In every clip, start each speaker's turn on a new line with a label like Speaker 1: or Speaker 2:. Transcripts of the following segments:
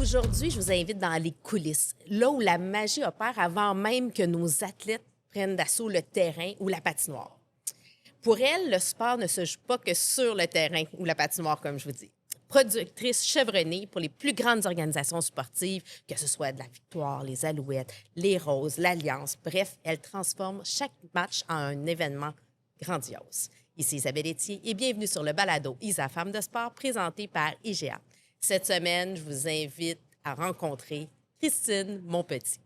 Speaker 1: Aujourd'hui, je vous invite dans les coulisses, là où la magie opère avant même que nos athlètes prennent d'assaut le terrain ou la patinoire. Pour elle, le sport ne se joue pas que sur le terrain ou la patinoire, comme je vous dis. Productrice chevronnée pour les plus grandes organisations sportives, que ce soit de la Victoire, les Alouettes, les Roses, l'Alliance, bref, elle transforme chaque match en un événement grandiose. Ici Isabelle Etier et bienvenue sur le balado Isa Femmes de sport présenté par IGA. Cette semaine, je vous invite à rencontrer Christine Monpetit.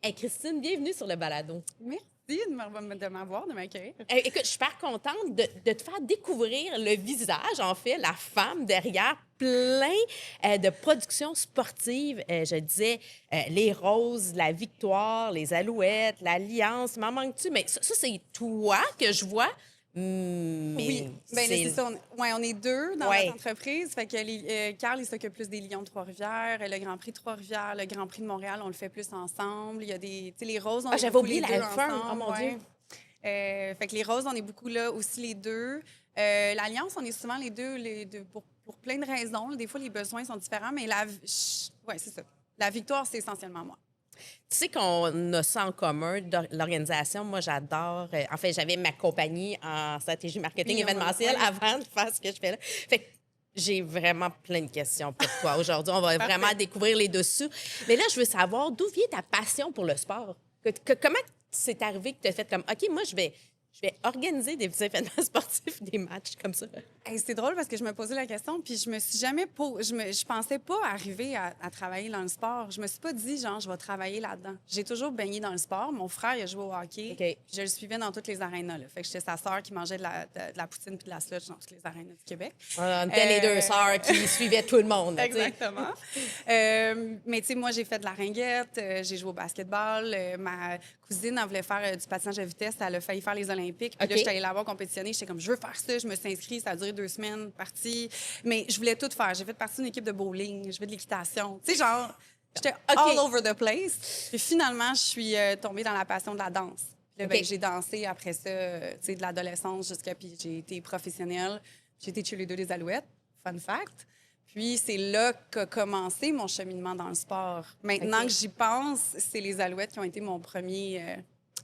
Speaker 1: Hey, Christine, bienvenue sur le balado.
Speaker 2: Merci de m'avoir, de m'accueillir.
Speaker 1: Écoute, je suis super contente de te faire découvrir le visage, en fait, la femme derrière plein de productions sportives. Je disais les Roses, la Victoire, les Alouettes, l'Alliance. M'en manques-tu? Mais ça c'est toi que je vois.
Speaker 2: Oui, bien c'est ça. On est deux dans notre entreprise. Fait que Carl, il s'occupe plus des Lions de Trois-Rivières, le Grand Prix de Trois-Rivières, le Grand Prix de Montréal, on le fait plus ensemble. Il y a des, tu sais, les Roses, on est
Speaker 1: j'avais
Speaker 2: beaucoup
Speaker 1: oublié
Speaker 2: les
Speaker 1: la
Speaker 2: deux
Speaker 1: F1,
Speaker 2: ensemble.
Speaker 1: oh mon Dieu.
Speaker 2: Fait que les Roses, on est beaucoup là aussi les deux. L'Alliance, on est souvent les deux pour plein de raisons. Des fois, les besoins sont différents, mais c'est ça. La Victoire, c'est essentiellement moi.
Speaker 1: Tu sais qu'on a ça en commun, l'organisation. Moi, j'adore. En fait, j'avais ma compagnie en stratégie marketing événementielle avant de faire ce que je fais là. Fait que j'ai vraiment plein de questions pour toi aujourd'hui. On va vraiment découvrir les dessous. Mais là, je veux savoir d'où vient ta passion pour le sport? Comment c'est arrivé que tu as fait comme, OK, moi, je vais organiser des événements sportifs, des matchs comme ça?
Speaker 2: Hey, c'est drôle parce que je me posais la question, puis je me suis jamais... Je pensais pas arriver à travailler dans le sport. Je me suis pas dit, genre, je vais travailler là-dedans. J'ai toujours baigné dans le sport. Mon frère, il a joué au hockey.
Speaker 1: Okay.
Speaker 2: Puis je le suivais dans toutes les arénas. Là. Fait que j'étais sa sœur qui mangeait de la poutine puis de la sludge dans toutes les arénas du Québec.
Speaker 1: On était les deux sœurs qui suivaient tout le monde. Là,
Speaker 2: exactement. Mais tu sais, moi, j'ai fait de la ringuette, j'ai joué au basketball. Ma cousine, elle voulait faire du patinage à vitesse. Elle a failli faire les Olympiques. Puis là, j'étais allée la voir compétitionner. J'étais comme, je veux faire ça. Je me suis inscrite. Ça a duré 2 semaines, partie. Mais je voulais tout faire. J'ai fait partie d'une équipe de bowling. Je fais de l'équitation. Tu sais, genre, j'étais all over the place. Puis finalement, je suis tombée dans la passion de la danse. Puis là, ben, j'ai dansé après ça, tu sais, de l'adolescence jusqu'à... Puis j'ai été professionnelle. J'ai été cheerleader des Alouettes. Fun fact. Puis c'est là qu'a commencé mon cheminement dans le sport. Maintenant que j'y pense, c'est les Alouettes qui ont été mon premier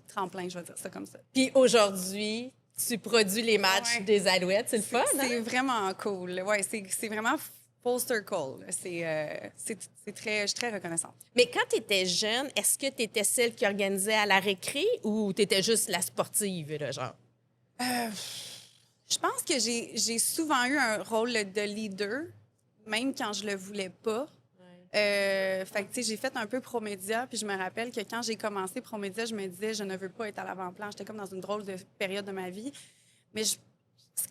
Speaker 2: tremplin, je vais dire ça comme ça.
Speaker 1: Puis aujourd'hui, tu produis les matchs des Alouettes. C'est le fun, hein?
Speaker 2: C'est vraiment cool. Oui, c'est vraiment full circle. Je suis très reconnaissante.
Speaker 1: Mais quand tu étais jeune, est-ce que tu étais celle qui organisait à la récré ou tu étais juste la sportive, là, genre?
Speaker 2: Je pense que j'ai souvent eu un rôle de leader, même quand je le voulais pas. Fait que, tu sais, j'ai fait un peu Promédia, puis je me rappelle que quand j'ai commencé Promédia, je me disais, je ne veux pas être à l'avant-plan. J'étais comme dans une drôle de période de ma vie. Mais c'est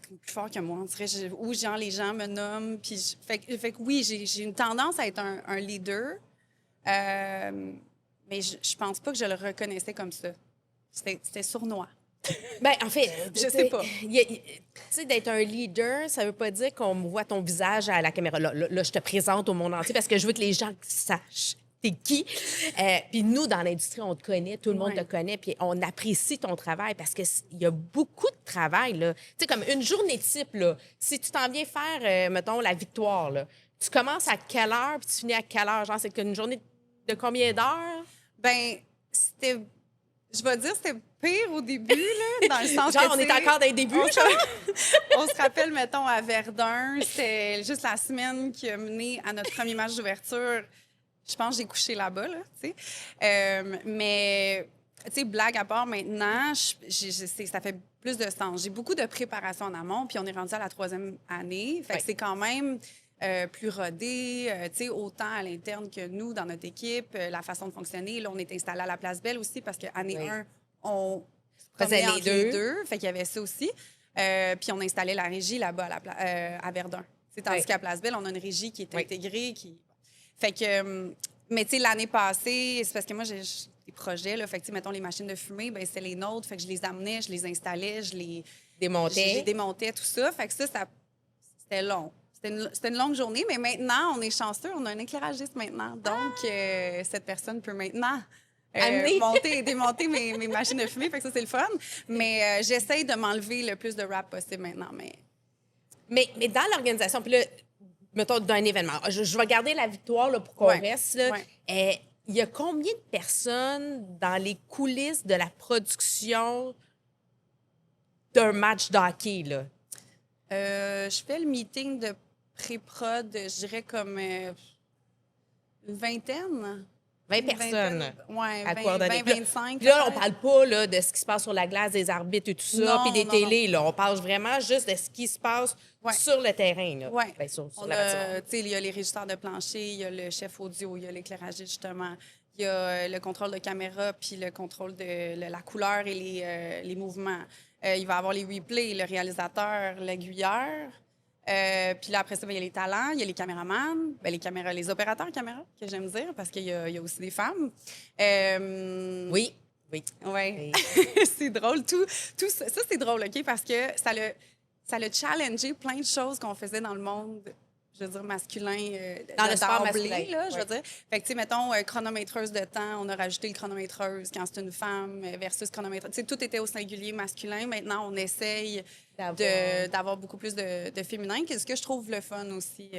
Speaker 2: plus fort que moi, on dirait, où genre, les gens me nomment. Puis fait que oui, j'ai une tendance à être un leader, mais je pense pas que je le reconnaissais comme ça. C'était sournois.
Speaker 1: Bien, en fait,
Speaker 2: je sais pas.
Speaker 1: Tu sais, d'être un leader, ça veut pas dire qu'on voit ton visage à la caméra. Là, je te présente au monde entier parce que je veux que les gens sachent t'es qui. Puis nous, dans l'industrie, on te connaît, tout le monde te connaît, puis on apprécie ton travail parce qu'il y a beaucoup de travail, là. Tu sais, comme une journée type, là. Si tu t'en viens faire, mettons, la Victoire, là, tu commences à quelle heure puis tu finis à quelle heure? Genre, c'est une journée de combien d'heures?
Speaker 2: Bien, c'était... Je vais dire, c'était pire au début, là, dans le sens
Speaker 1: genre,
Speaker 2: que,
Speaker 1: on est encore dans les débuts,
Speaker 2: on se rappelle, mettons, à Verdun, c'était juste la semaine qui a mené à notre premier match d'ouverture. Je pense que j'ai couché là-bas, là, tu sais. Mais, tu sais, blague à part, maintenant, ça fait plus de sens. J'ai beaucoup de préparation en amont, puis on est rendu à la 3e année. Fait que c'est quand même... plus rodé, tu sais, autant à l'interne que nous, dans notre équipe, la façon de fonctionner. Là, on est installé à la Place Belle aussi parce qu'année 1, on faisait les deux. Fait qu'il y avait ça aussi. Puis on installait la régie là-bas à Verdun. Tandis qu'à Place Belle, on a une régie qui est intégrée. Fait que, mais tu sais, l'année passée, c'est parce que moi, j'ai des projets, là. Fait que, mettons, les machines de fumée, ben c'est les nôtres. Fait que je les amenais, je les installais, je les démontais, tout ça. Fait que ça c'était long. C'était une longue journée, mais maintenant, on est chanceux. On a un éclairagiste maintenant. Donc, cette personne peut maintenant
Speaker 1: Amener.
Speaker 2: monter et démonter mes machines de fumée, fait que ça, c'est le fun. Mais j'essaye de m'enlever le plus de rap possible maintenant.
Speaker 1: Mais dans l'organisation, puis là, mettons, d'un événement, je vais garder la victoire là, pour qu'on
Speaker 2: Ouais.
Speaker 1: reste. Là.
Speaker 2: Ouais.
Speaker 1: Il y a combien de personnes dans les coulisses de la production d'un match d'hockey, là?
Speaker 2: Je fais le meeting de pré-prod, je dirais comme une vingtaine.
Speaker 1: 20 personnes
Speaker 2: Oui,
Speaker 1: à coordonner.
Speaker 2: 25.
Speaker 1: Puis là, on parle pas là, de ce qui se passe sur la glace, des arbitres et tout ça,
Speaker 2: Non,
Speaker 1: puis des
Speaker 2: non,
Speaker 1: télés. Là. On parle vraiment juste de ce qui se passe sur le terrain. Là.
Speaker 2: Oui.
Speaker 1: Ben, sur la patinoire.
Speaker 2: Il y a les régisseurs de plancher, il y a le chef audio, il y a l'éclairage justement, il y a le contrôle de caméra, puis le contrôle de la couleur et les mouvements. Il va y avoir les replays, le réalisateur, l'aiguilleur. Puis là, après ça, il y a les talents, il y a les caméramans, les opérateurs caméra, que j'aime dire, parce qu'il y a aussi des femmes.
Speaker 1: Oui.
Speaker 2: Oui. C'est drôle. Tout ça, c'est drôle, OK? Parce que ça l'a challengé plein de choses qu'on faisait dans le monde, je veux dire, masculin.
Speaker 1: Dans le sport
Speaker 2: d'emblée,
Speaker 1: masculin.
Speaker 2: là, je veux dire. Fait que, tu sais, mettons, chronométreuse de temps, on a rajouté le chronométreuse quand c'est une femme versus chronométreuse. Tu sais, tout était au singulier masculin. Maintenant, on essaye d'avoir beaucoup plus de féminin, ce que je trouve le fun aussi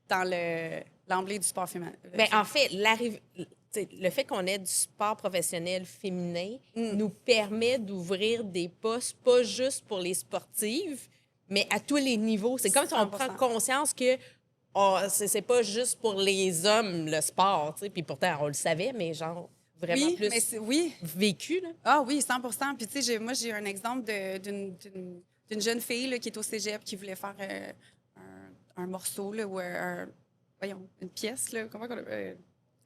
Speaker 2: dans l'emblée du sport féminin.
Speaker 1: Bien, en fait, le fait qu'on ait du sport professionnel féminin nous permet d'ouvrir des postes, pas juste pour les sportives, mais à tous les niveaux. C'est comme si on
Speaker 2: 100%.
Speaker 1: prend conscience que c'est pas juste pour les hommes, le sport. Puis pourtant, on le savait, mais genre vraiment
Speaker 2: oui,
Speaker 1: plus
Speaker 2: mais
Speaker 1: vécu. Là.
Speaker 2: Ah oui, 100 Puis tu sais, moi, j'ai un exemple d'une jeune fille là, qui est au cégep, qui voulait faire un morceau là, ou une pièce, là, comment on appelle?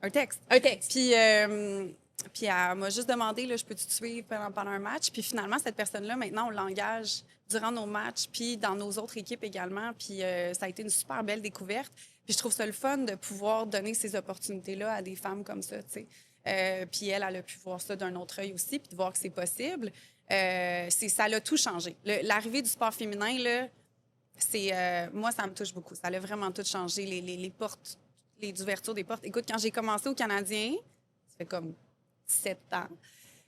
Speaker 2: Un texte.
Speaker 1: Un texte.
Speaker 2: Puis elle m'a juste demandé, là, je peux te suivre pendant un match? Puis finalement, cette personne-là, maintenant, on l'engage durant nos matchs, puis dans nos autres équipes également. Puis ça a été une super belle découverte. Puis je trouve ça le fun de pouvoir donner ces opportunités-là à des femmes comme ça, tu sais. Puis elle a pu voir ça d'un autre œil aussi, puis de voir que c'est possible. Ça l'a tout changé. L'arrivée du sport féminin, là, moi, ça me touche beaucoup. Ça a vraiment tout changé. Les portes, les ouvertures des portes. Écoute, quand j'ai commencé au Canadien, ça fait comme 7 ans.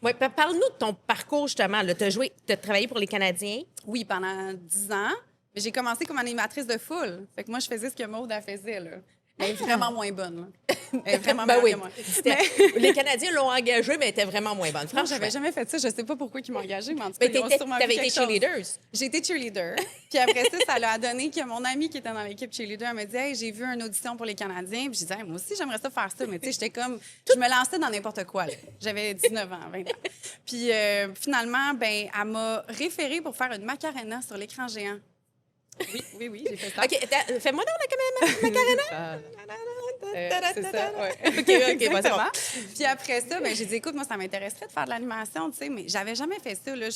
Speaker 1: Oui, parle-nous de ton parcours, justement. Tu as travaillé pour les Canadiens.
Speaker 2: Oui, pendant 10 ans. Mais j'ai commencé comme animatrice de foule. Fait que moi, je faisais ce que Maude faisait, là. Elle est vraiment moins bonne, là. Elle est vraiment
Speaker 1: Ben oui.
Speaker 2: que moi.
Speaker 1: Les Canadiens l'ont engagée, mais elle était vraiment moins bonne.
Speaker 2: Non,
Speaker 1: Franchement,
Speaker 2: j'avais jamais fait ça. Je sais pas pourquoi ils m'ont engagée, mais en tout cas,
Speaker 1: mais
Speaker 2: ils ont sûrement vu
Speaker 1: t'avais été
Speaker 2: quelque chose.
Speaker 1: cheerleaders.
Speaker 2: J'ai été cheerleader. Puis après ça l'a donné que mon amie qui était dans l'équipe cheerleader, elle m'a dit « Hey, j'ai vu une audition pour les Canadiens. » Puis j'ai dit hey, « Moi aussi, j'aimerais ça faire ça. » Mais tu sais, j'étais comme... Je me lançais dans n'importe quoi, là. J'avais 19 ans, 20 ans. Puis finalement, ben elle m'a référée pour faire une Macarena sur l'écran géant. Oui, j'ai fait ça.
Speaker 1: OK, fais-moi donc la Macarena.
Speaker 2: C'est ça, ouais.
Speaker 1: OK,
Speaker 2: Exactement.
Speaker 1: bon.
Speaker 2: Puis après ça, ben, j'ai dit, écoute, moi, ça m'intéresserait de faire de l'animation, tu sais, mais j'avais jamais fait ça, là.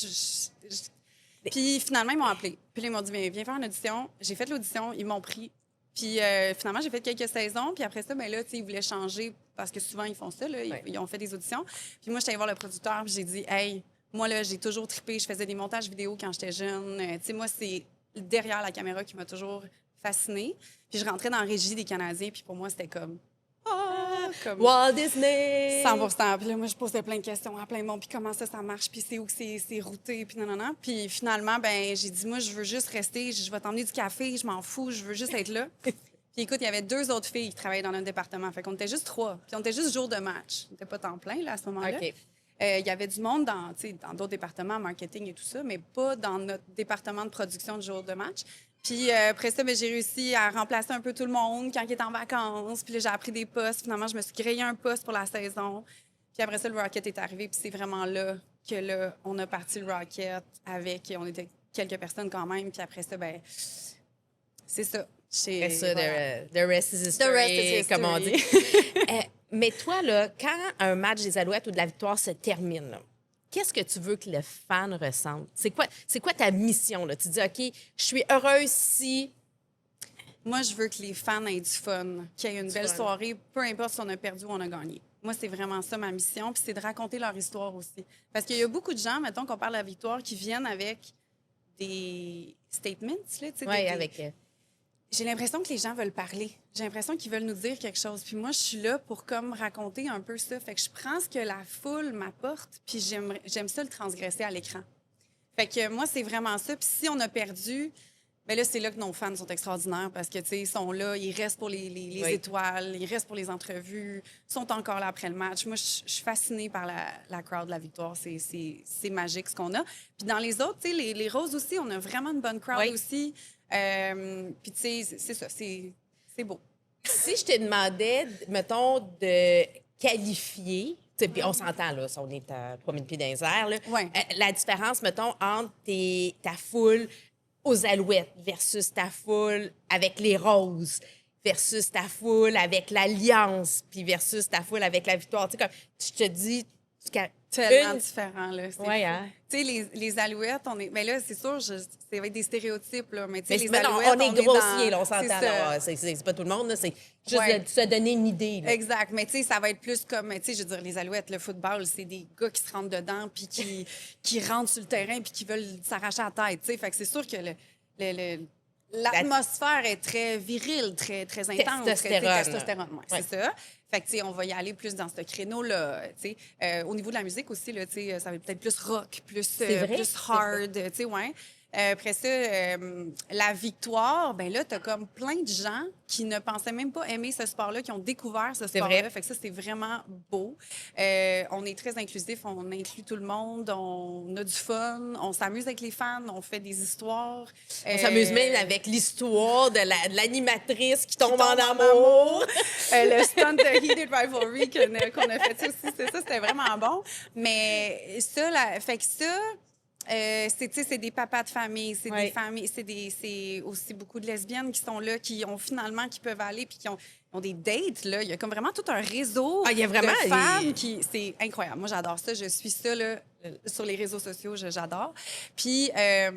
Speaker 2: Puis finalement, ils m'ont appelé. Puis là, ils m'ont dit, viens faire une audition. J'ai fait l'audition, ils m'ont pris. Puis finalement, j'ai fait quelques saisons. Puis après ça, ben là, tu sais, ils voulaient changer parce que souvent, ils font ça, là. Ils ont fait des auditions. Puis moi, j'étais allée voir le producteur, puis j'ai dit, hey, moi, là, j'ai toujours trippé. Je faisais des montages vidéo quand j'étais jeune. Tu sais, moi, c'est derrière la caméra qui m'a toujours fascinée. Puis je rentrais dans la régie des Canadiens, puis pour moi, c'était comme... comme
Speaker 1: Walt Disney.
Speaker 2: 100 Puis là, moi, je posais plein de questions à plein de monde. Puis comment ça marche? Puis c'est où que c'est routé? Puis non. Puis finalement, ben j'ai dit, moi, je veux juste rester. Je vais t'emmener du café. Je m'en fous. Je veux juste être là. Puis écoute, il y avait 2 autres filles qui travaillaient dans notre département. Fait qu'on était juste 3. Puis on était juste jour de match. On n'était pas temps plein, là, à ce moment-là.
Speaker 1: OK.
Speaker 2: Il y avait du monde dans d'autres départements, marketing et tout ça, mais pas dans notre département de production de jour de match. Puis après ça, ben, j'ai réussi à remplacer un peu tout le monde quand ils étaient en vacances. Puis là, j'ai appris des postes. Finalement, je me suis créé un poste pour la saison. Puis après ça, le Rocket est arrivé. Puis c'est vraiment là on a parti le Rocket avec... On était quelques personnes quand même. Puis après ça, ben c'est ça.
Speaker 1: The rest is history,
Speaker 2: The rest is history.
Speaker 1: comme on dit. Mais toi, là, quand un match des Alouettes ou de la Victoire se termine, là, qu'est-ce que tu veux que le fan ressente? C'est quoi ta mission? Là? Tu dis, OK, je suis heureuse si...
Speaker 2: Moi, je veux que les fans aient du fun, qu'il y ait une belle soirée, peu importe si on a perdu ou on a gagné. Moi, c'est vraiment ça ma mission, puis c'est de raconter leur histoire aussi. Parce qu'il y a beaucoup de gens, mettons qu'on parle de la Victoire, qui viennent avec des statements, là, tu sais,
Speaker 1: Oui, avec...
Speaker 2: j'ai l'impression que les gens veulent parler. J'ai l'impression qu'ils veulent nous dire quelque chose. Puis moi, je suis là pour comme raconter un peu ça. Fait que je prends ce que la foule m'apporte, puis j'aime ça le transgresser à l'écran. Fait que moi, c'est vraiment ça. Puis si on a perdu, bien là, c'est là que nos fans sont extraordinaires parce que, tu sais, ils sont là, ils restent pour les
Speaker 1: Oui.
Speaker 2: étoiles, ils restent pour les entrevues, ils sont encore là après le match. Moi, je suis fascinée par la crowd, la victoire. C'est magique ce qu'on a. Puis dans les autres, tu sais, les Roses aussi, on a vraiment une bonne crowd
Speaker 1: Oui.
Speaker 2: aussi. Puis, tu sais, c'est ça, c'est beau.
Speaker 1: Si je te demandais, mettons, de qualifier, tu sais, puis on s'entend, là, si on est à 3000 pieds dans les airs, là,
Speaker 2: Ouais.
Speaker 1: la différence, mettons, entre ta foule aux Alouettes versus ta foule avec les Roses versus ta foule avec l'Alliance, puis versus ta foule avec la Victoire. Tu sais, comme, je te dis...
Speaker 2: Tellement différent, là.
Speaker 1: Oui, hein?
Speaker 2: Tu sais, les Alouettes, on est... Mais là, c'est sûr, c'est avec des stéréotypes, là. Mais tu sais, les
Speaker 1: Mais non,
Speaker 2: Alouettes,
Speaker 1: on est grossier,
Speaker 2: dans...
Speaker 1: là, on s'entend.
Speaker 2: C'est ça.
Speaker 1: Là. C'est pas tout le monde, là, c'est juste
Speaker 2: Ouais.
Speaker 1: de se donner une idée. Là.
Speaker 2: Exact. Mais tu sais, ça va être plus comme, tu sais, je veux dire, les Alouettes, le football, c'est des gars qui se rentrent dedans, puis qui rentrent sur le terrain, puis qui veulent s'arracher la tête, tu sais. Fait que c'est sûr que l'atmosphère est très virile, très, très intense.
Speaker 1: Testostérone.
Speaker 2: Ouais, c'est ça. Fait que, tu sais, on va y aller plus dans ce créneau-là, tu sais. Au niveau de la musique aussi, là, tu sais, ça va être peut-être plus rock, plus hard, tu sais, ouais. Après ça, la victoire, ben là, tu as comme plein de gens qui ne pensaient même pas aimer ce sport-là, qui ont découvert ce sport-là. Fait que ça, c'est vraiment beau. On est très inclusif, on inclut tout le monde, on a du fun, on s'amuse avec les fans, on fait des histoires.
Speaker 1: On s'amuse même avec l'histoire de l'animatrice qui tombe en amour.
Speaker 2: Le stunt de Heated Rivalry qu'on a fait ça aussi, c'était vraiment bon. Mais ça, fait que ça... c'est des papas de famille, c'est des familles, c'est aussi beaucoup de lesbiennes qui sont là, qui peuvent aller puis qui ont des dates là. Il y a comme vraiment tout un réseau
Speaker 1: il y a vraiment
Speaker 2: de femmes c'est incroyable. Moi j'adore ça, je suis ça là, sur les réseaux sociaux, j'adore. Puis là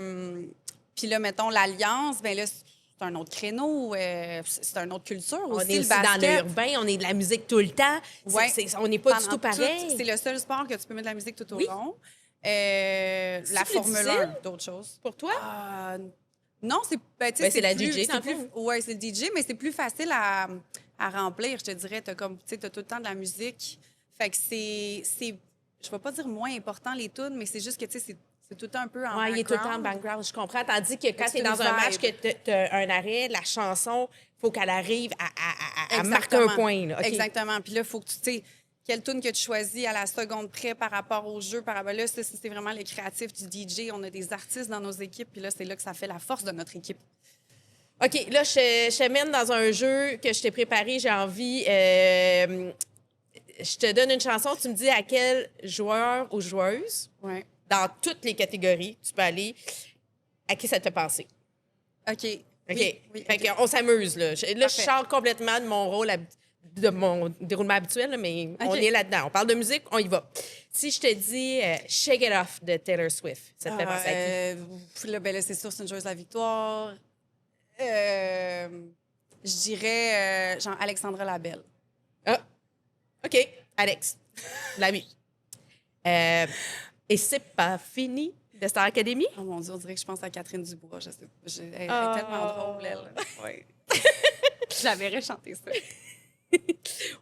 Speaker 2: mettons l'Alliance, ben là c'est un autre créneau, c'est une autre culture aussi.
Speaker 1: On est
Speaker 2: le
Speaker 1: aussi
Speaker 2: basket.
Speaker 1: dans l'urbain, on est de la musique tout le temps. On n'est pas du tout pareil.
Speaker 2: C'est le seul sport que tu peux mettre de la musique tout au long. La
Speaker 1: plus
Speaker 2: Formule 1,
Speaker 1: difficile
Speaker 2: d'autres choses.
Speaker 1: pour toi?
Speaker 2: Non, c'est
Speaker 1: c'est la DJ, dans le fond.
Speaker 2: Oui, c'est le DJ, mais c'est plus facile à remplir, je te dirais. Tu as tout le temps de la musique. Fait que c'est je vais pas dire moins important les tunes, mais c'est juste que, tu sais, c'est tout le temps un peu en background.
Speaker 1: Oui, il est tout le temps en background, je comprends. Tandis que quand tu es dans un match, que tu as un arrêt, la chanson, il faut qu'elle arrive à marquer un point. Là. Okay.
Speaker 2: Exactement. Puis là, il faut que tu sais... Quelle tune que tu choisis à la seconde près par rapport au jeu, là, c'est vraiment le créatif du DJ. On a des artistes dans nos équipes, puis là, c'est là que ça fait la force de notre équipe.
Speaker 1: OK, là, je te mène dans un jeu que je t'ai préparé. J'ai envie... je te donne une chanson, tu me dis à quel joueur ou joueuse, dans toutes les catégories, tu peux aller, à qui ça te fait penser.
Speaker 2: OK.
Speaker 1: OK.
Speaker 2: Oui,
Speaker 1: fait qu'on s'amuse, là. Là, je sors complètement de mon rôle de mon déroulement habituel, là, mais on est là-dedans. On parle de musique, on y va. Si je te dis Shake It Off de Taylor Swift, ça te fait penser à qui?
Speaker 2: Là, c'est sûr, c'est une joueuse de la victoire. Je dirais genre Alexandra Labelle.
Speaker 1: Ah, OK. Alex, l'ami. Et c'est pas fini de Star Academy?
Speaker 2: Oh mon Dieu, on dirait que je pense à Catherine Dubois. Je sais, elle est tellement drôle, elle. Ouais. Je la verrais chanter ça.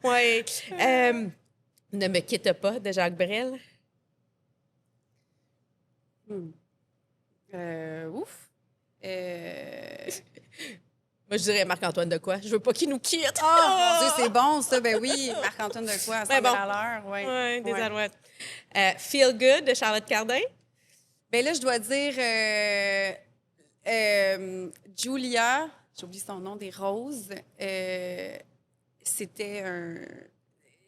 Speaker 1: Oui. Ne me quitte pas de Jacques Brel.
Speaker 2: Ouf.
Speaker 1: Moi, je dirais Marc-Antoine de quoi? Je veux pas qu'il nous quitte.
Speaker 2: Oh, mon Dieu, c'est bon, ça. Ben oui, Marc-Antoine de quoi? À 100 000 à l'heure.
Speaker 1: Oui, des alouettes. Feel Good de Charlotte Cardin.
Speaker 2: Ben là, je dois dire Julia, j'oublie son nom, des Roses. C'était un...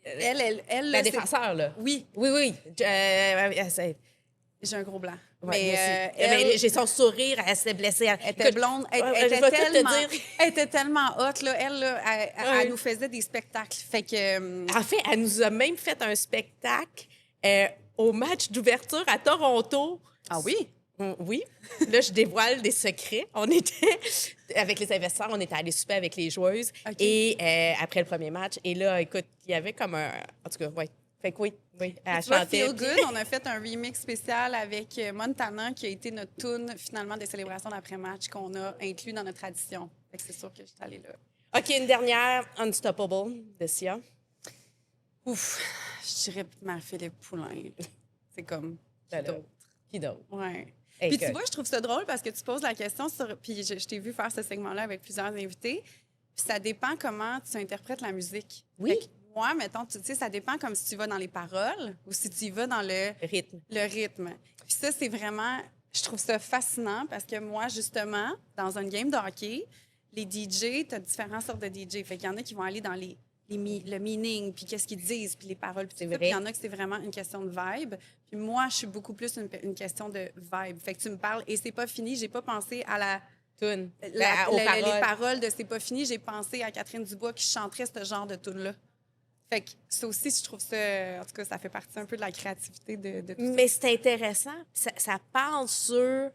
Speaker 2: Elle
Speaker 1: la défenseur, là.
Speaker 2: Oui.
Speaker 1: Oui.
Speaker 2: J'ai un gros blanc.
Speaker 1: Ouais, mais j'ai son sourire, elle s'est blessée.
Speaker 2: Elle était blonde. Elle était tellement hot. Là. Elle nous faisait des spectacles. Fait que,
Speaker 1: en fait, elle nous a même fait un spectacle au match d'ouverture à Toronto.
Speaker 2: Ah oui?
Speaker 1: Oui. Là, je dévoile des secrets. On était, avec les investisseurs, on était allés souper avec les joueuses. Okay. Et après le premier match. Et là, écoute, il y avait comme un... En tout cas, oui. Fait que oui, elle chantait.
Speaker 2: Feel Good, on a fait un remix spécial avec Montana, qui a été notre tune, finalement, des célébrations d'après-match qu'on a inclus dans notre tradition. Fait que c'est sûr que je suis allée là.
Speaker 1: OK, une dernière, Unstoppable, de Sia.
Speaker 2: Ouf, je dirais Marie-Philippe Poulain. Là. C'est comme qui
Speaker 1: Ben là,
Speaker 2: d'autre?
Speaker 1: qui d'autre?
Speaker 2: Ouais.
Speaker 1: Hey,
Speaker 2: Puis
Speaker 1: que-
Speaker 2: tu vois, je trouve ça drôle parce que tu poses la question sur... Puis je t'ai vu faire ce segment-là avec plusieurs invités. Puis ça dépend comment tu interprètes la musique.
Speaker 1: Oui.
Speaker 2: Fait que moi, mettons, tu sais, ça dépend comme si tu vas dans les paroles ou si tu y vas dans
Speaker 1: Rythme.
Speaker 2: le rythme. Puis ça, c'est vraiment... Je trouve ça fascinant parce que moi, justement, dans une game de hockey, les DJ, tu as différentes sortes de DJ. Fait qu'il y en a qui vont aller dans le meaning, puis qu'est-ce qu'ils disent, puis les paroles, puis
Speaker 1: C'est
Speaker 2: tout ça.
Speaker 1: vrai.
Speaker 2: Puis il y en a que c'est vraiment une question de vibe. Puis moi, je suis beaucoup plus une question de vibe. Fait que tu me parles et c'est pas fini. J'ai pas pensé à
Speaker 1: Tune.
Speaker 2: aux
Speaker 1: Aux paroles.
Speaker 2: les paroles de C'est pas fini. J'ai pensé à Catherine Dubois qui chanterait ce genre de tune-là. Fait que ça aussi, je trouve ça... En tout cas, ça fait partie un peu de la créativité de tout ça.
Speaker 1: Mais c'est intéressant. Ça parle sur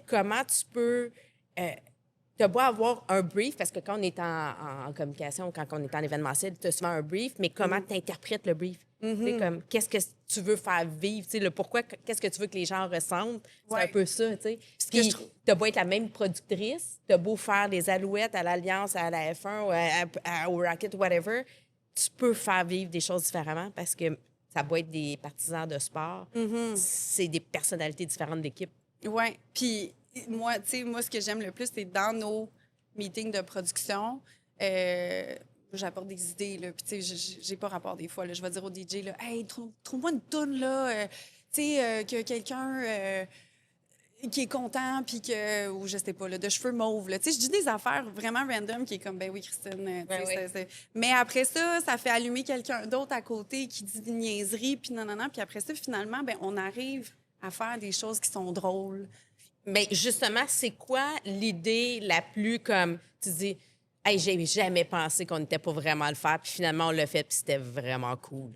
Speaker 1: comment tu peux... tu as beau avoir un brief, parce que quand on est en communication, quand on est en événementiel, tu as souvent un brief, mais comment tu interprètes le brief? Tu sais, comme, qu'est-ce que tu veux faire vivre? Tu sais, le pourquoi, qu'est-ce que tu veux que les gens ressentent? C'est
Speaker 2: Ouais.
Speaker 1: un peu ça, tu sais.
Speaker 2: que
Speaker 1: Puis,
Speaker 2: je trouve-
Speaker 1: tu as beau être la même productrice, tu as beau faire des Alouettes à l'Alliance, à la F1, ou au Rocket, whatever, tu peux faire vivre des choses différemment parce que ça doit être des partisans de sport. C'est des personnalités différentes d'équipe.
Speaker 2: Oui. Puis moi, tu sais, moi, ce que j'aime le plus, c'est dans nos meetings de production, j'apporte des idées, là. Puis, tu sais, j'ai pas rapport des fois, là. Je vais dire au DJ, là, « Hey, trouve-moi une toune, là, tu sais, que quelqu'un... qui est content, puis que, ou je sais pas, là, de cheveux mauves. Là. Tu sais, je dis des affaires vraiment random qui est comme, ben oui, Christine. Tu sais,
Speaker 1: Ben oui.
Speaker 2: Mais après ça, ça fait allumer quelqu'un d'autre à côté qui dit des niaiseries, puis non. Puis après ça, finalement, ben on arrive à faire des choses qui sont drôles.
Speaker 1: Mais justement, c'est quoi l'idée la plus comme, tu dis, hey, j'ai jamais pensé qu'on n'était pas vraiment à le faire, puis finalement, on l'a fait, puis c'était vraiment cool.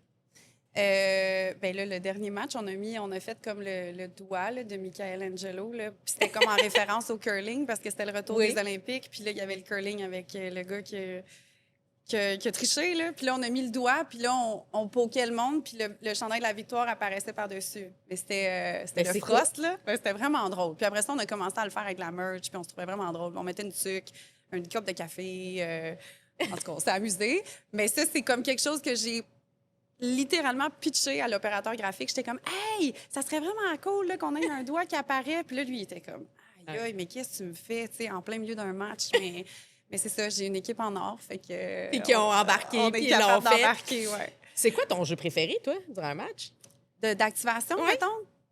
Speaker 2: Ben là, le dernier match, on a fait comme le doigt là, de Michael Angelo. Là. Puis c'était comme en référence au curling parce que c'était le retour
Speaker 1: Oui.
Speaker 2: des Olympiques. Puis là, il y avait le curling avec le gars qui a triché. Là. Puis là, on a mis le doigt. Puis là, on poquait le monde. Puis le chandail de la victoire apparaissait par-dessus. Mais c'était
Speaker 1: Ben,
Speaker 2: le
Speaker 1: c'est
Speaker 2: frost. Là. Ben, c'était vraiment drôle. Puis après ça, on a commencé à le faire avec la merch. Puis on se trouvait vraiment drôle. On mettait une sucre, une coupe de café. En tout cas, on s'est amusé. Mais ça, c'est comme quelque chose que j'ai littéralement pitché à l'opérateur graphique. J'étais comme, hey, ça serait vraiment cool là, qu'on ait un doigt qui apparaît. Puis là, lui, il était comme, aïe, aïe, mais qu'est-ce que tu me fais, tu sais, en plein milieu d'un match? Mais c'est ça, j'ai une équipe en or, fait que...
Speaker 1: Puis qui ont embarqué,
Speaker 2: on
Speaker 1: puis
Speaker 2: est
Speaker 1: ils l'ont
Speaker 2: capable
Speaker 1: fait.
Speaker 2: d'embarquer, ouais.
Speaker 1: C'est quoi ton jeu préféré, toi, durant un match?
Speaker 2: D'activation,
Speaker 1: Ouais.
Speaker 2: mettons?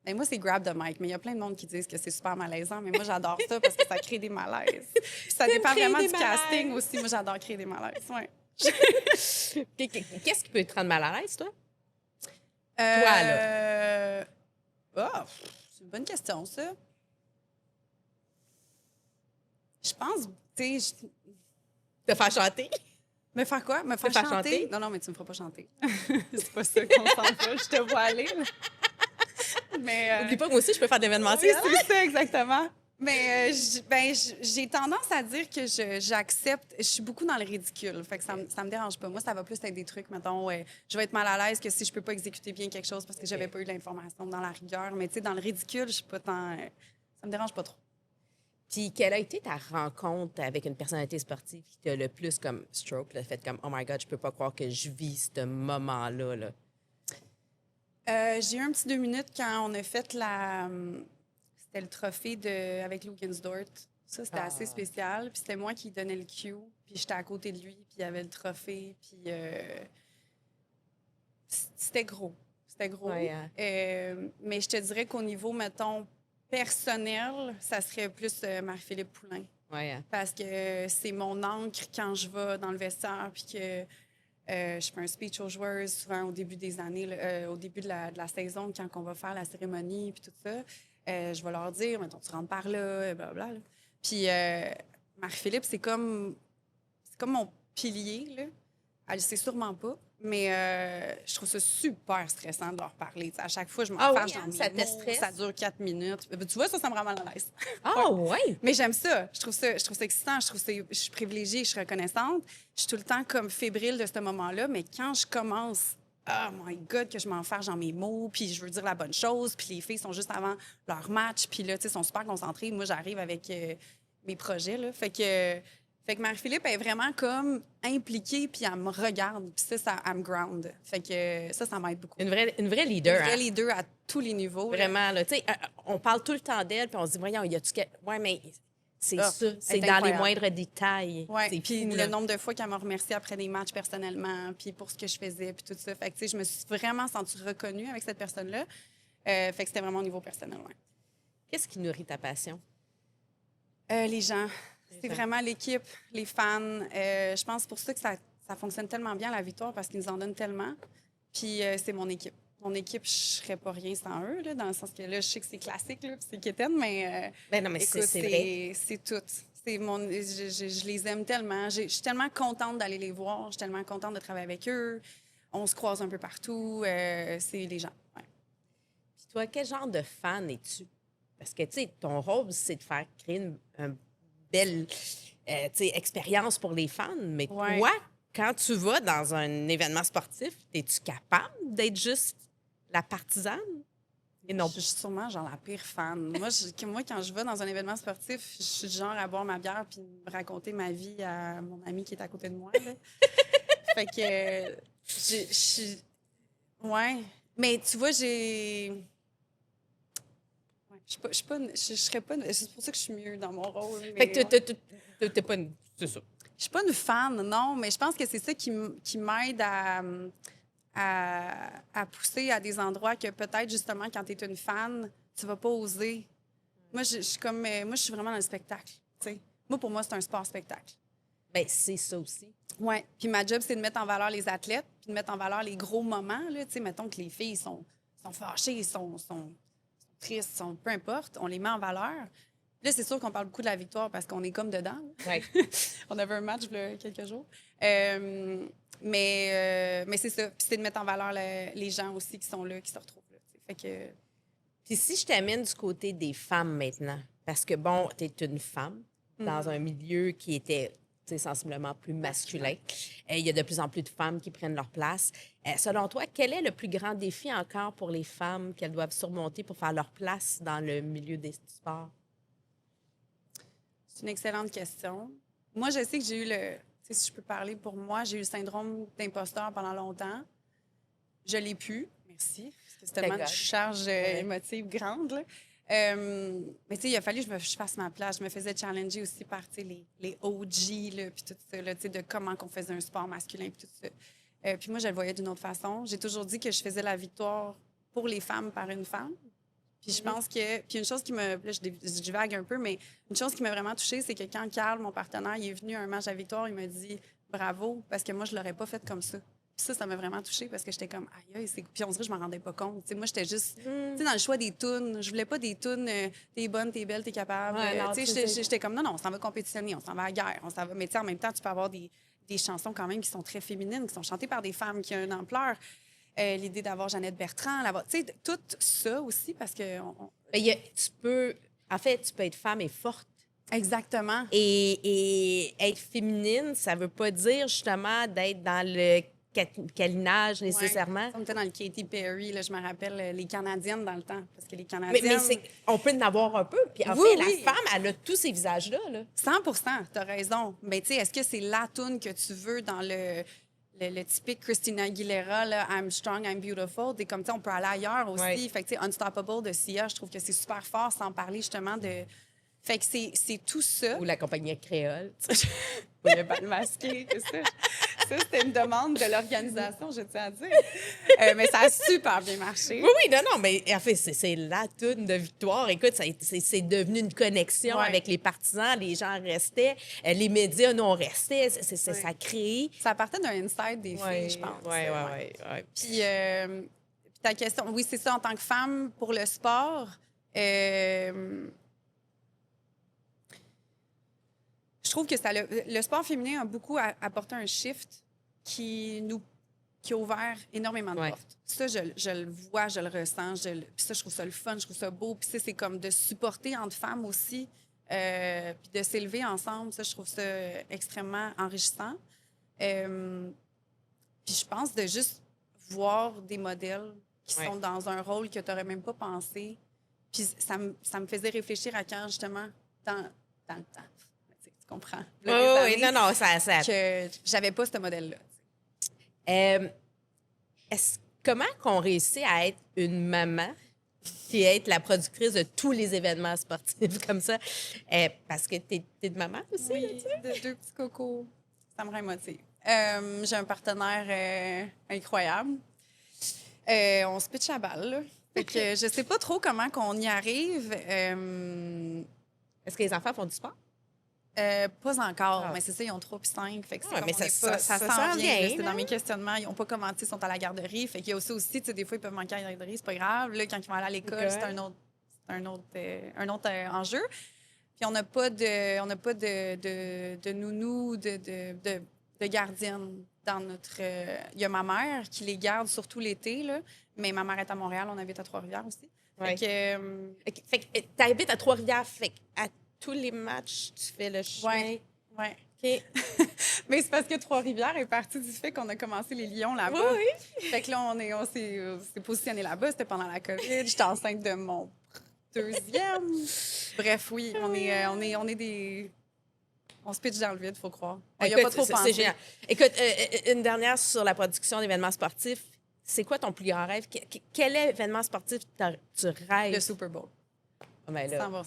Speaker 2: Ben, moi, c'est grab the mic, mais il y a plein de monde qui disent que c'est super malaisant, mais moi, j'adore ça parce que ça crée des malaises. Puis ça
Speaker 1: T'aimes
Speaker 2: dépend
Speaker 1: créer
Speaker 2: vraiment
Speaker 1: des
Speaker 2: du casting
Speaker 1: malaises.
Speaker 2: aussi. Moi, j'adore créer des malaises, ouais.
Speaker 1: Qu'est-ce qui peut te rendre mal à l'aise, toi?
Speaker 2: là. C'est une bonne question, ça. Je pense, tu sais,
Speaker 1: Te faire chanter?
Speaker 2: me faire quoi? Me faire
Speaker 1: faire
Speaker 2: chanter?
Speaker 1: chanter?
Speaker 2: Non, mais tu me feras pas chanter. C'est pas ça qu'on s'en va. Je te vois aller. Là. Mais.
Speaker 1: Oublie pas que moi aussi, je peux faire de
Speaker 2: Oui,
Speaker 1: l'événementiel.
Speaker 2: c'est ça, exactement. Mais j'ai tendance à dire que j'accepte. Je suis beaucoup dans le ridicule. Fait que ça me dérange pas. Moi, ça va plus être des trucs, mettons, je vais être mal à l'aise que si je peux pas exécuter bien quelque chose parce que j'avais pas eu l'information dans la rigueur. Mais tu sais, dans le ridicule, je suis pas tant. Ça me dérange pas trop.
Speaker 1: Puis, quelle a été ta rencontre avec une personnalité sportive qui t'a le plus comme stroke, le fait comme, oh my God, je peux pas croire que je vis ce moment-là, là.
Speaker 2: J'ai eu un petit 2 minutes quand on a fait c'était le trophée avec Lou Ginsdort. Ça, c'était assez spécial. Puis c'était moi qui donnais le cue. Puis j'étais à côté de lui. Puis il y avait le trophée. Puis c'était gros. C'était gros.
Speaker 1: Ouais, hein.
Speaker 2: Mais je te dirais qu'au niveau, mettons, personnel, ça serait plus Marie-Philippe Poulain.
Speaker 1: Ouais, hein.
Speaker 2: Parce que c'est mon encre quand je vais dans le vestiaire. Puis que je fais un speech aux joueuses souvent au début des années, au début de la saison, quand on va faire la cérémonie puis tout ça. Je vais leur dire, mettons, tu rentres par là, blablabla. Là. Puis Marie-Philippe, c'est comme mon pilier, là. Elle le sait sûrement pas, mais je trouve ça super stressant de leur parler. T'sais, à chaque fois, je m'en fâche dans mes
Speaker 1: Ça te
Speaker 2: mots,
Speaker 1: stresse?
Speaker 2: ça dure 4 minutes. Tu vois, ça me rend mal à l'aise.
Speaker 1: Ah, ouais!
Speaker 2: Mais j'aime ça. Je trouve ça excitant. Je suis privilégiée, je suis reconnaissante. Je suis tout le temps comme fébrile de ce moment-là. Mais quand je commence, oh my God, que je m'en fâche dans mes mots, puis je veux dire la bonne chose, puis les filles sont juste avant leur match, puis là, tu sais, sont super concentrées. Moi, j'arrive avec mes projets, là. Fait Fait que Marie-Philippe est vraiment comme impliquée, puis elle me regarde, puis ça, elle me ground. Fait que ça m'aide beaucoup.
Speaker 1: Une vraie
Speaker 2: Une
Speaker 1: leader,
Speaker 2: vraie
Speaker 1: hein?
Speaker 2: leader à tous les niveaux. Là.
Speaker 1: Vraiment, là. Tu sais, on parle tout le temps d'elle, puis on se dit, voyons, y a-tu que. Ouais, mais c'est
Speaker 2: Ah,
Speaker 1: ça.
Speaker 2: elle
Speaker 1: C'est
Speaker 2: est
Speaker 1: dans les
Speaker 2: incroyable.
Speaker 1: moindres détails.
Speaker 2: Ouais,
Speaker 1: C'est
Speaker 2: puis
Speaker 1: fou,
Speaker 2: le
Speaker 1: là.
Speaker 2: nombre de fois qu'elle m'a remercié après des matchs personnellement, puis pour ce que je faisais, puis tout ça. Fait que, tu sais, je me suis vraiment sentie reconnue avec cette personne-là. Fait que c'était vraiment au niveau personnel, ouais.
Speaker 1: Qu'est-ce qui nourrit ta passion?
Speaker 2: Les gens. C'est
Speaker 1: gens.
Speaker 2: vraiment l'équipe, les fans. Je pense pour ça que ça fonctionne tellement bien, la victoire, parce qu'ils nous en donnent tellement. Puis c'est mon équipe. Mon équipe, je ne serais pas rien sans eux, là, dans le sens que là, je sais que c'est classique, là, puis c'est quétaine, mais,
Speaker 1: Ben non, mais
Speaker 2: écoute,
Speaker 1: c'est vrai.
Speaker 2: c'est tout. Je les aime tellement. Je suis tellement contente d'aller les voir. Je suis tellement contente de travailler avec eux. On se croise un peu partout. C'est les gens. Ouais.
Speaker 1: Puis toi, quel genre de fan es-tu? Parce que, tu sais, ton rôle, c'est de faire créer une belle tu sais, expérience pour les fans. Mais
Speaker 2: Ouais.
Speaker 1: toi, quand tu vas dans un événement sportif, es-tu capable d'être juste la partisane? Et non.
Speaker 2: Je suis sûrement genre la pire fan. Moi, quand je vais dans un événement sportif, je suis du genre à boire ma bière puis me raconter ma vie à mon ami qui est à côté de moi. Là. Fait que je suis. Ouais. Mais tu vois, j'ai. Ouais, je suis pas, je serais pas. C'est pour ça que je suis mieux dans mon rôle.
Speaker 1: Fait que
Speaker 2: Mais,
Speaker 1: t'es pas une... C'est ça.
Speaker 2: je suis pas une fan, non, mais je pense que c'est ça qui m'aide à pousser à des endroits que peut-être, justement, quand tu es une fan, tu vas pas oser. Moi, je suis comme, moi, je suis vraiment dans le spectacle. T'sais. Moi, pour moi, c'est un sport-spectacle.
Speaker 1: Ben c'est ça aussi.
Speaker 2: Oui. Puis ma job, c'est de mettre en valeur les athlètes, puis de mettre en valeur les gros moments. Là. Mettons que les filles sont fâchées, sont tristes, peu importe, on les met en valeur. Là, c'est sûr qu'on parle beaucoup de la victoire parce qu'on est comme dedans.
Speaker 1: Ouais.
Speaker 2: On avait un match il y a quelques jours. Mais c'est ça. Puis c'est de mettre en valeur les gens aussi qui sont là, qui se retrouvent là. Fait que...
Speaker 1: Puis si je t'amène du côté des femmes maintenant, parce que, bon, tu es une femme dans un milieu qui était tu sais, sensiblement plus masculin. Il y a de plus en plus de femmes qui prennent leur place. Selon toi, quel est le plus grand défi encore pour les femmes qu'elles doivent surmonter pour faire leur place dans le milieu des sports?
Speaker 2: C'est une excellente question. Moi, je sais que j'ai eu le... Tu sais, si je peux parler pour moi, j'ai eu le syndrome d'imposteur pendant longtemps. Je l'ai pu, merci, parce que c'est tellement une charge émotive grande. Là. Mais tu sais, il a fallu que je fasse ma place. Je me faisais challenger aussi par les OG, là, puis tout ça, là, de comment on faisait un sport masculin, puis tout ça. Puis moi, je le voyais d'une autre façon. J'ai toujours dit que je faisais la victoire pour les femmes par une femme. Puis je pense que... Puis une chose qui me... Là, je divague un peu, mais une chose qui m'a vraiment touchée, c'est que quand Carl, mon partenaire, il est venu à un match à victoire, il m'a dit « Bravo », parce que moi, je l'aurais pas fait comme ça. Puis ça m'a vraiment touchée parce que j'étais comme « Aïe, c'est... » Puis on dirait que je m'en rendais pas compte. T'sais, moi, j'étais juste... Tu sais, dans le choix des tunes, je voulais pas des tunes t'es bonne, t'es belle, t'es capable. Tu sais, j'étais comme « Non, non, on s'en va compétitionner, on s'en va à la guerre, on s'en va... » Mais tu sais, en même temps, tu peux avoir des chansons quand même qui sont très féminines, qui sont chantées par des femmes qui ont une ampleur. L'idée d'avoir Jeannette Bertrand, tu sais, tout ça aussi, parce que...
Speaker 1: tu peux être femme et forte.
Speaker 2: Exactement.
Speaker 1: Et être féminine, ça veut pas dire justement d'être dans le câlinage nécessairement.
Speaker 2: Ouais. On était dans le Katy Perry, là, je me rappelle, les Canadiennes dans le temps. Parce que les Canadiennes...
Speaker 1: Mais on peut en avoir un peu. Puis en
Speaker 2: oui,
Speaker 1: fait,
Speaker 2: oui.
Speaker 1: la femme, elle a tous ces visages-là. Là.
Speaker 2: 100%, tu as raison. Mais tu sais, est-ce que c'est la toune que tu veux dans le typique Christina Aguilera, là, I'm strong, I'm beautiful. T'es comme, on peut aller ailleurs aussi.
Speaker 1: Ouais.
Speaker 2: Fait que, tu sais, Unstoppable de Sia, je trouve que c'est super fort sans parler justement de. Fait que c'est tout ça.
Speaker 1: Ou la compagnie créole.
Speaker 2: Ou le bal masqué, c'est ça. Ça, c'était une demande de l'organisation, je tiens à dire. Mais ça a super bien marché.
Speaker 1: Oui, oui, non, mais en fait, c'est la toune de victoire. Écoute, c'est devenu une connexion avec les partisans. Les gens restaient. Les médias non restaient. Ça a créé.
Speaker 2: Ça partait d'un inside des filles, je pense.
Speaker 1: Oui.
Speaker 2: Puis ta question, oui, c'est ça, en tant que femme pour le sport. Je trouve que le sport féminin a beaucoup apporté un shift qui a ouvert énormément de portes. Ça, je le vois, je le ressens. Puis ça, je trouve ça le fun, je trouve ça beau. Puis ça, c'est comme de supporter entre femmes aussi, puis de s'élever ensemble. Ça, je trouve ça extrêmement enrichissant. Puis je pense de juste voir des modèles qui sont dans un rôle que tu n'aurais même pas pensé. Puis ça me faisait réfléchir à quand, justement, dans le temps. Tu comprends?
Speaker 1: Oui,
Speaker 2: Là,
Speaker 1: oui,
Speaker 2: des
Speaker 1: non,
Speaker 2: années
Speaker 1: non, ça.
Speaker 2: que j'avais pas ce modèle-là.
Speaker 1: Euh, comment qu'on réussit à être une maman puis être la productrice de tous les événements sportifs comme ça? Parce que t'es de maman aussi, là, tu sais?
Speaker 2: De deux petits cocos. Ça me rend émotive. J'ai un partenaire incroyable. On se pitche à balle, là. Fait que je sais pas trop comment qu'on y arrive.
Speaker 1: Est-ce que les enfants font du sport?
Speaker 2: Pas encore,
Speaker 1: Ah.
Speaker 2: mais c'est ça, ils ont 3 puis 5. Fait que c'est
Speaker 1: Ouais,
Speaker 2: comme
Speaker 1: mais
Speaker 2: on
Speaker 1: ça-
Speaker 2: est
Speaker 1: ça-
Speaker 2: pas,
Speaker 1: ça
Speaker 2: ça
Speaker 1: s'en
Speaker 2: s'en vient.
Speaker 1: vient,
Speaker 2: là. C'était
Speaker 1: là.
Speaker 2: dans mes questionnements. Ils n'ont pas commencé, ils sont à la garderie. Fait qu'il y a aussi, tu sais, des fois, ils peuvent manquer à la garderie, c'est pas grave. Là, quand ils vont aller à l'école,
Speaker 1: École.
Speaker 2: c'est un autre enjeu. Puis on n'a pas de nounou, de gardienne dans notre. Il y a ma mère qui les garde surtout l'été, là. Mais ma mère est à Montréal, on habite à Trois-Rivières aussi.
Speaker 1: Ouais.
Speaker 2: Fait que,
Speaker 1: OK. Fait que t'habites à Trois-Rivières, fait à tous les matchs, tu fais le chemin.
Speaker 2: ouais.
Speaker 1: OK.
Speaker 2: Mais c'est parce que Trois-Rivières est partie du fait qu'on a commencé les Lions là-bas.
Speaker 1: Oui, oui.
Speaker 2: Fait que là, on s'est positionné là-bas. C'était pendant la COVID. J'étais enceinte de mon deuxième. Bref, oui, on est des... On se pitche dans le vide, faut croire. Il n'y a
Speaker 1: Écoute,
Speaker 2: pas trop
Speaker 1: c'est
Speaker 2: pensé.
Speaker 1: génial. Écoute, une dernière sur la production d'événements sportifs. C'est quoi ton plus grand rêve? Quel événement sportif tu rêves?
Speaker 2: Le Super Bowl,
Speaker 1: Ah, ben là,
Speaker 2: 100%.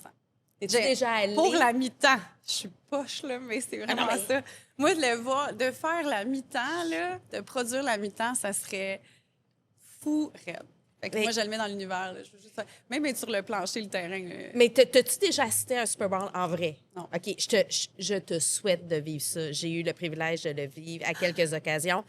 Speaker 1: t'es-tu déjà allé?
Speaker 2: Pour la mi-temps. Je suis poche, là, mais c'est vraiment
Speaker 1: non, mais-
Speaker 2: ça. Moi, de faire la mi-temps, là, de produire la mi-temps, ça serait fou raide. Fait que
Speaker 1: Mais-
Speaker 2: moi, je le mets dans l'univers. Là. Je veux juste... Même être sur le plancher, le terrain.
Speaker 1: Mais t'as-tu déjà assisté à un Super Bowl en vrai?
Speaker 2: Non.
Speaker 1: OK, je te souhaite de vivre ça. J'ai eu le privilège de le vivre à quelques occasions.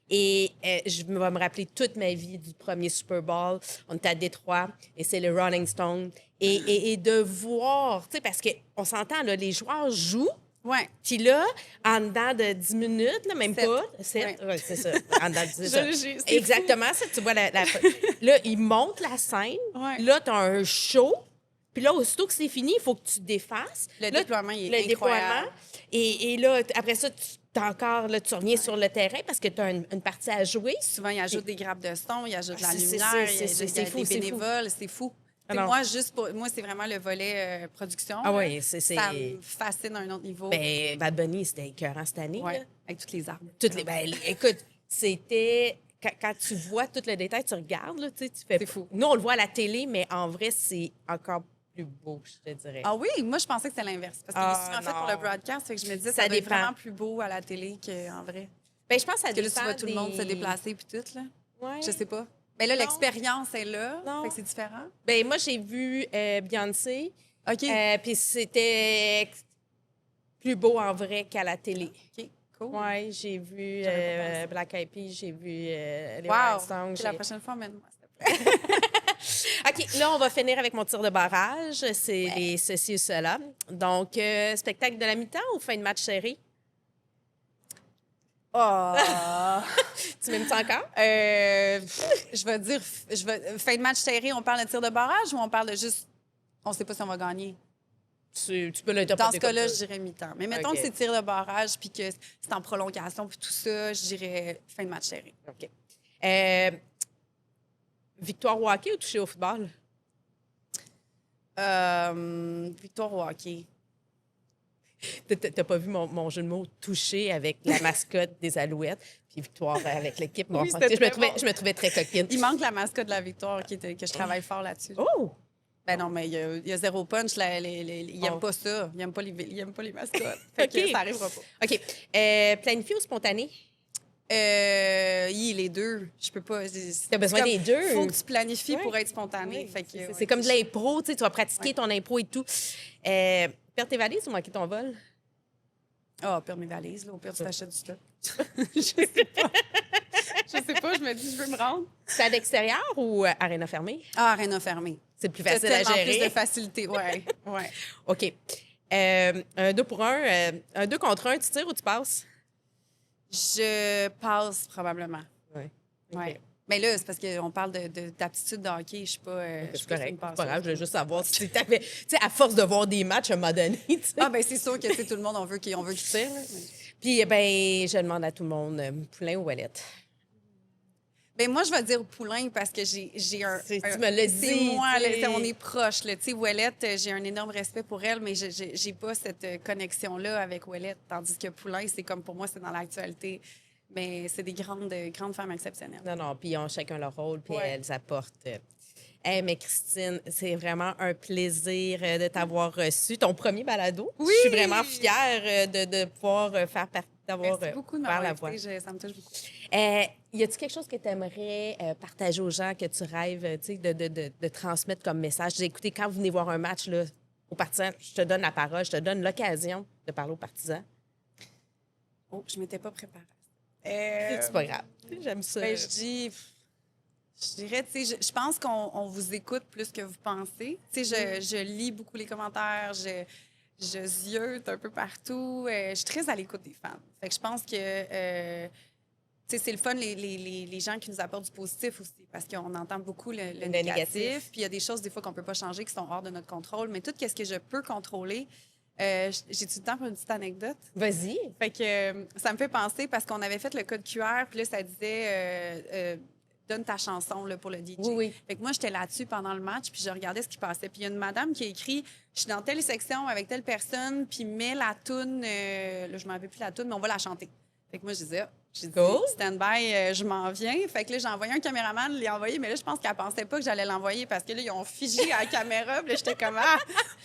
Speaker 1: Et je vais me rappeler toute ma vie du premier Super Bowl. On était à Détroit et c'est le Rolling Stone. Et de voir, tu sais, parce qu'on s'entend, là, les joueurs jouent.
Speaker 2: Ouais.
Speaker 1: Puis là, en dedans de 10 minutes, là, même
Speaker 2: Sept.
Speaker 1: pas, 7,
Speaker 2: Ouais.
Speaker 1: ouais, c'est ça, en dedans de 10 ça.
Speaker 2: C'est
Speaker 1: Exactement, ça, tu vois, là, ils montent la scène,
Speaker 2: Ouais.
Speaker 1: là, tu as un show, puis là, aussitôt que c'est fini, il faut que tu défasses.
Speaker 2: Le
Speaker 1: Là,
Speaker 2: déploiement, il est
Speaker 1: le
Speaker 2: incroyable.
Speaker 1: déploiement. Et là, après ça, tu reviens sur le terrain parce que tu as une partie à jouer.
Speaker 2: Souvent, ils ajoutent des grappes de son, ils ajoutent de la
Speaker 1: C'est
Speaker 2: lumière,
Speaker 1: ça,
Speaker 2: il y a
Speaker 1: c'est fou,
Speaker 2: des
Speaker 1: c'est fou.
Speaker 2: bénévoles, c'est fou.
Speaker 1: Ah
Speaker 2: C'est
Speaker 1: non.
Speaker 2: moi, c'est vraiment le volet production.
Speaker 1: Ah
Speaker 2: là.
Speaker 1: oui, c'est...
Speaker 2: Ça me fascine à un autre niveau.
Speaker 1: Ben, Bad Bunny, c'était écœurant cette année.
Speaker 2: Ouais,
Speaker 1: là.
Speaker 2: avec toutes les armes.
Speaker 1: Toutes les, ben, écoute, c'était... Quand tu vois tout le détail, tu regardes, là, tu sais, tu fais...
Speaker 2: C'est fou.
Speaker 1: Nous, on le voit à la télé, mais en vrai, c'est encore plus beau, je te dirais.
Speaker 2: Ah oui, moi, je pensais que c'était l'inverse. Parce qu'il est souvent fait pour le
Speaker 1: non.
Speaker 2: broadcast, fait que je me disais
Speaker 1: Ça
Speaker 2: ça doit être
Speaker 1: dépend.
Speaker 2: vraiment plus beau à la télé qu'en vrai.
Speaker 1: Ben, je pense que ça
Speaker 2: Parce que là, tu
Speaker 1: dépend
Speaker 2: vois tout le monde
Speaker 1: des-
Speaker 2: se déplacer puis tout, là.
Speaker 1: Ouais.
Speaker 2: Je sais pas. Mais là,
Speaker 1: Non.
Speaker 2: l'expérience est là.
Speaker 1: Non.
Speaker 2: Fait que c'est différent.
Speaker 1: Ben, moi, j'ai vu Beyoncé,
Speaker 2: OK.
Speaker 1: puis c'était plus beau en vrai qu'à la télé.
Speaker 2: OK, cool.
Speaker 1: Ouais, j'ai vu
Speaker 2: J'aurais pas pensé.
Speaker 1: Black Eyed Peas, j'ai vu les
Speaker 2: Wow.
Speaker 1: Rolling Stones.
Speaker 2: Puis la
Speaker 1: j'ai-
Speaker 2: prochaine fois, mène-moi, s'il te plaît.
Speaker 1: OK, là, on va finir avec mon tir de barrage. C'est les ceci ou cela. Donc, spectacle de la mi-temps ou fin de match serré?
Speaker 2: Oh!
Speaker 1: Tu m'aimes ça encore?
Speaker 2: Je vais dire, fin de match serré, on parle de tir de barrage ou on parle de juste, on sait pas si on va gagner?
Speaker 1: Tu peux l'interpréter
Speaker 2: Dans ce cas-là,
Speaker 1: comme
Speaker 2: je
Speaker 1: ça.
Speaker 2: dirais mi-temps. Mais mettons
Speaker 1: OK.
Speaker 2: que c'est tir de barrage puis que c'est en prolongation puis tout ça, je dirais fin de match serré.
Speaker 1: OK. Victoire au hockey ou toucher au football?
Speaker 2: Victoire au hockey.
Speaker 1: T'as pas vu mon jeu de mots toucher avec la mascotte des Alouettes, puis victoire avec l'équipe. Bon,
Speaker 2: Oui,
Speaker 1: ok,
Speaker 2: c'était
Speaker 1: je, me
Speaker 2: très
Speaker 1: trouvais,
Speaker 2: bon.
Speaker 1: je me trouvais très coquine.
Speaker 2: Il manque la mascotte de la victoire que je travaille fort là-dessus.
Speaker 1: Oh!
Speaker 2: Ben non, mais il y a zéro punch. Il n'aime
Speaker 1: Oh.
Speaker 2: pas ça. Il n'aime pas les mascottes. Fait que
Speaker 1: OK.
Speaker 2: ça arrivera pas.
Speaker 1: OK. Planifié ou spontané?
Speaker 2: Les deux. Je peux pas.
Speaker 1: T'as besoin des deux.
Speaker 2: Il faut que tu planifies
Speaker 1: Ouais.
Speaker 2: pour être spontané.
Speaker 1: Oui,
Speaker 2: Fait que,
Speaker 1: c'est
Speaker 2: ouais.
Speaker 1: c'est comme de l'impro, tu sais, tu vas pratiquer
Speaker 2: Ouais.
Speaker 1: ton impro et tout. Perdre tes valises ou manquer ton vol?
Speaker 2: Ah, perdre mes valises, là. Au pire, tu t'achètes du stock. Je sais pas. Je sais pas. Je me dis, je veux me rendre.
Speaker 1: C'est à l'extérieur ou aréna fermée?
Speaker 2: Ah, Arena fermée.
Speaker 1: C'est plus
Speaker 2: T'as
Speaker 1: facile à
Speaker 2: tellement
Speaker 1: gérer.
Speaker 2: plus de facilité. Ouais. Ouais.
Speaker 1: OK. Un 2 pour 1, un 2 contre 1, tu tires ou tu passes?
Speaker 2: Je passe probablement.
Speaker 1: Oui.
Speaker 2: Ouais. Mais là, c'est parce qu'on parle d'aptitude de hockey. Je suis pas. je suis
Speaker 1: C'est
Speaker 2: pas
Speaker 1: correct.
Speaker 2: une
Speaker 1: C'est pas
Speaker 2: passeuse.
Speaker 1: grave, je voulais juste savoir si t'avais. Tu sais, à force de voir des matchs à un moment donné, tu sais.
Speaker 2: Ah, ben c'est sûr que c'est tout le monde, on veut qu'il tire. Là.
Speaker 1: Puis, ben, je demande à tout le monde, Poulain ou Ouellette?
Speaker 2: Ben moi, je vais dire Poulain parce que j'ai
Speaker 1: Tu me l'as
Speaker 2: c'est
Speaker 1: dit.
Speaker 2: moi,
Speaker 1: tu sais.
Speaker 2: là, on est proches. Tu sais, Ouellette, j'ai un énorme respect pour elle, mais j'ai pas cette connexion-là avec Ouellette. Tandis que Poulain, c'est comme pour moi, c'est dans l'actualité. Mais c'est des grandes femmes exceptionnelles.
Speaker 1: Non, non, puis ils ont chacun leur rôle, puis
Speaker 2: Ouais.
Speaker 1: elles apportent. Hey, mais Christine, c'est vraiment un plaisir de t'avoir reçu. Ton premier balado.
Speaker 2: Oui!
Speaker 1: Je suis vraiment fière de pouvoir faire partie, d'avoir
Speaker 2: Merci beaucoup de
Speaker 1: faire
Speaker 2: m'avoir
Speaker 1: la voix.
Speaker 2: invitée. Ça me touche beaucoup.
Speaker 1: Y a-t-il quelque chose que tu aimerais partager aux gens, que tu rêves tu sais, de transmettre comme message? J'ai écouté, quand vous venez voir un match là, aux partisans, je te donne la parole, je te donne l'occasion de parler aux partisans.
Speaker 2: Oh, je m'étais pas préparée.
Speaker 1: C'est pas grave. J'aime ça.
Speaker 2: Ben, je dirais, tu sais, je pense qu'on vous écoute plus que vous pensez. Tu sais, je lis beaucoup les commentaires, je ziote un peu partout. Je suis très à l'écoute des fans. Fait que je pense que, tu sais, c'est le fun, les gens qui nous apportent du positif aussi, parce qu'on entend beaucoup le négatif. Puis il y a des choses, des fois, qu'on peut pas changer, qui sont hors de notre contrôle. Mais tout ce que je peux contrôler, j'ai-tu le temps pour une petite anecdote?
Speaker 1: Vas-y.
Speaker 2: Fait que ça me fait penser parce qu'on avait fait le code QR, puis là, ça disait donne ta chanson là, pour le DJ.
Speaker 1: Oui, oui.
Speaker 2: Fait que moi, j'étais là-dessus pendant le match, puis je regardais ce qui passait. Puis il y a une madame qui a écrit je suis dans telle section avec telle personne, puis mets la toune, là, je m'en rappelle plus la toune, mais on va la chanter. Fait que moi, je disais, j'ai dit,
Speaker 1: Cool.
Speaker 2: stand-by, je m'en viens. Fait que là, j'ai envoyé un caméraman, l'ai envoyé, mais là, je pense qu'elle pensait pas que j'allais l'envoyer parce que là, ils ont figé à la caméra. Puis là, j'étais comme,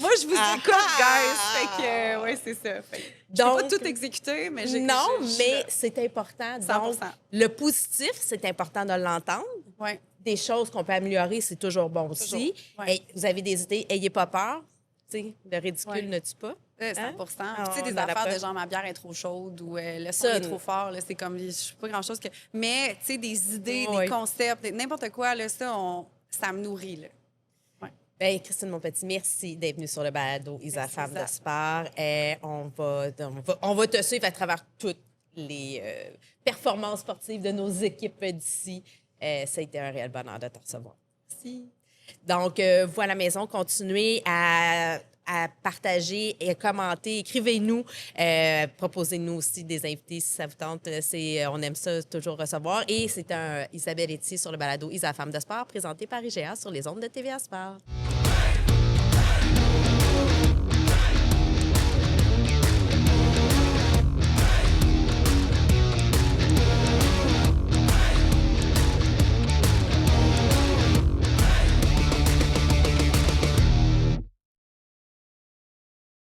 Speaker 2: moi, je vous écoute, guys. Fait que, ouais, c'est ça. Fait que, je
Speaker 1: Donc,
Speaker 2: pas tout exécuté, mais j'ai.
Speaker 1: Non,
Speaker 2: je suis
Speaker 1: mais
Speaker 2: là.
Speaker 1: c'est important.
Speaker 2: 100%.
Speaker 1: Donc, le positif, c'est important de l'entendre.
Speaker 2: Ouais.
Speaker 1: Des choses qu'on peut améliorer, c'est toujours bon aussi.
Speaker 2: Toujours, ouais.
Speaker 1: Hey, vous avez des idées, ayez pas peur. Tu sais, le ridicule
Speaker 2: Ouais.
Speaker 1: ne tue pas.
Speaker 2: 100 Puis, tu sais,
Speaker 1: On
Speaker 2: des
Speaker 1: en a
Speaker 2: affaires
Speaker 1: pas.
Speaker 2: de genre, ma bière est trop chaude ou le son
Speaker 1: Ça,
Speaker 2: est trop fort. Là, c'est comme, je sais pas grand-chose que. Mais, tu sais, des idées,
Speaker 1: Oui.
Speaker 2: des concepts, n'importe quoi, là, ça me nourrit, là.
Speaker 1: Ben, Christine Monpetit, merci d'être venue sur le balado Isa
Speaker 2: Merci,
Speaker 1: Femme de
Speaker 2: Isa.
Speaker 1: Sport. On va te suivre à travers toutes les performances sportives de nos équipes d'ici. Ça a été un réel bonheur de te recevoir.
Speaker 2: Merci.
Speaker 1: Donc, voilà, maison, continuez à partager et commenter. Écrivez-nous. Proposez-nous aussi des invités si ça vous tente. On aime ça toujours recevoir. Et c'est un Isabelle Etier sur le balado Isa Femme de Sport, présenté par IGA sur les ondes de TVA Sport.